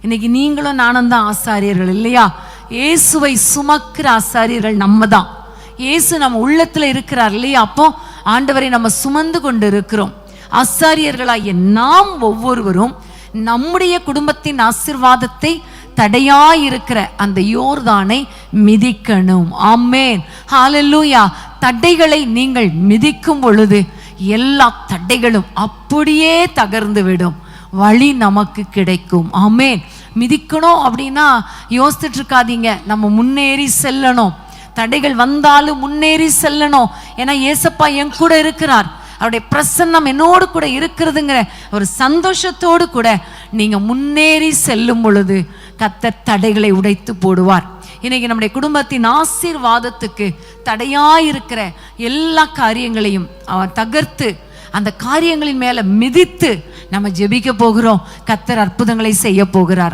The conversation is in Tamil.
இன்னைக்கு நீங்களும் நானும் தான் ஆசாரியர்கள் இல்லையா? இயேசுவை சுமக்கிற ஆசாரியர்கள் நம்ம தான். இயேசு நம்ம உள்ளத்துல இருக்கிறார் இல்லையா? அப்போ ஆண்டவரை நம்ம சுமந்து கொண்டு இருக்கிறோம். ஆசாரியர்களாகிய நாம் ஒவ்வொருவரும் நம்முடைய குடும்பத்தின் ஆசீர்வாதத்தை தடையாயிருக்கிற அந்த யோர்தானை மிதிக்கணும். ஆமென், ஹல்லேலூயா. தடைகளை நீங்கள் மிதிக்கும் பொழுது எல்லா தடைகளும் அப்படியே தகர்ந்து விடும். வழி நமக்கு கிடைக்கும். ஆமென். மிதிக்கணும் அப்படின்னா யோசிச்சுட்டு இருக்காதீங்க. நம்ம முன்னேறி செல்லணும். தடைகள் வந்தாலும் முன்னேறி செல்லணும். ஏன்னா ஏசப்பா என் கூட இருக்கிறார், அவருடைய பிரசன்னம் என்னோடு கூட இருக்கிறதுங்கிற ஒரு சந்தோஷத்தோடு கூட நீங்க முன்னேறி செல்லும் பொழுது கர்த்தர் தடைகளை உடைத்து போடுவார். இன்னைக்கு நம்முடைய குடும்பத்தின் ஆசீர்வாதத்துக்கு தடையாயிருக்கிற எல்லா காரியங்களையும் அவர் தகர்த்து அந்த காரியங்களின் மேல மிதித்து நம்ம ஜெபிக்க போகிறோம். கர்த்தர் அற்புதங்களை செய்ய போகிறார்.